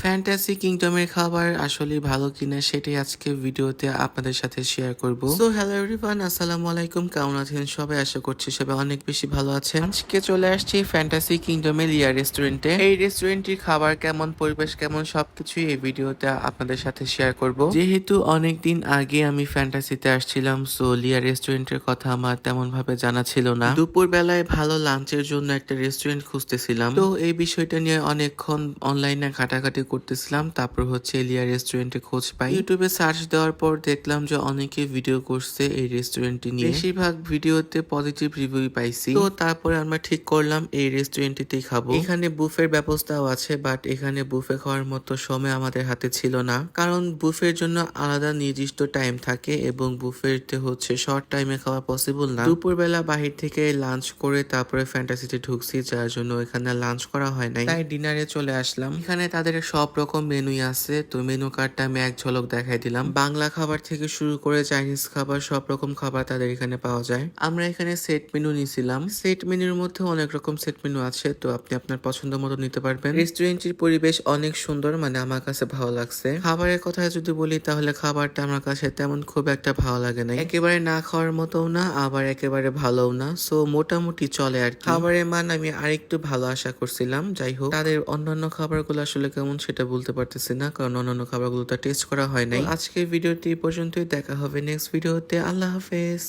Fantasy কিংডমের খাবার আসলে ভালো কিনা সেটাই আজকে ভিডিওতে আপনাদের সাথে শেয়ার করব। সো হ্যালো এভরিওয়ান, আসসালামু আলাইকুম। কেমন আছেন সবাই? আশা করছি সবাই অনেক বেশি ভালো আছেন। আজকে চলে আসছি ফ্যান্টাসি কিংডমের লিয়া রেস্টুরেন্টে। এই রেস্টুরেন্টটির খাবার কেমন, পরিবেশ কেমন, সবকিছুই এই ভিডিওতে আপনাদের সাথে শেয়ার করব। যেহেতু অনেকদিন আগে আমি ফ্যান্টাসিতে আসছিলাম, সো লিয়া রেস্টুরেন্টের কথা আমার তেমন ভাবে জানা ছিল না। দুপুর বেলায় ভালো লাঞ্চের জন্য একটা রেস্টুরেন্ট খুঁজতেছিলাম, তো এই বিষয়টা নিয়ে অনেকক্ষণ অনলাইনে ঘাটাঘাটি করতেছিলাম। তারপর হচ্ছে এলিয়া রেস্টুরেন্টে খোঁজ পাই। ইউটিউবে সার্চ দেওয়ার পর দেখলাম যে অনেকে ভিডিও করছে এই রেস্টুরেন্টটি নিয়ে। বেশিরভাগ ভিডিওতে পজিটিভ রিভিউ পাইছি, তো তারপরে আমরা ঠিক করলাম এই রেস্টুরেন্টটিতেই খাবো। এখানে বুফের ব্যবস্থাও আছে, বাট এখানে বুফে খাওয়ার মতো সময় আমাদের হাতে ছিল না, কারণ বুফের জন্য আলাদা নির্দিষ্ট টাইম থাকে এবং বুফেতে হচ্ছে শর্ট টাইমে খাওয়া পসিবল না। দুপুরবেলা বাহির থেকে লাঞ্চ করে তারপরে ফ্যান্টাসিতে ঢুকছি, যার জন্য এখানে লাঞ্চ করা হয় নাই, তাই ডিনারে চলে আসলাম। এখানে তাদের সব রকম মেনুই আছে, তো মেনু কার্ডটা আমি এক ঝলক দেখাই দিলাম। বাংলা খাবার থেকে শুরু করে চাইনিজ খাবার, সব রকম খাবার তাদের এখানে পাওয়া যায়। আমরা এখানে সেট মেনু নিয়েছিলাম। সেট মেনুর মধ্যে অনেক রকম সেট মেনু আছে, তো আপনি আপনার পছন্দ মতো নিতে পারবেন। রেস্টুরেন্টটির পরিবেশ অনেক সুন্দর, মানে আমার কাছে ভালো লাগছে। খাবারের কথা যদি বলি তাহলে খাবারটা আমার কাছে তেমন খুব একটা ভালো লাগে না, একেবারে না খাওয়ার মতো না, আবার একেবারে ভালোও না। সো মোটামুটি চলে আর কি। খাবারের মান আমি আরেকটু ভালো আশা করছিলাম। যাই হোক, তাদের অন্যান্য খাবারগুলো আসলে কেমন সেটা বলতে পারতেছি না, কারণ অন্যান্য খাবারগুলো তো টেস্ট করা হয় নাই। আজকের ভিডিওটি এই পর্যন্তই, দেখা হবে নেক্সট ভিডিওতে। আল্লাহ হাফেজ।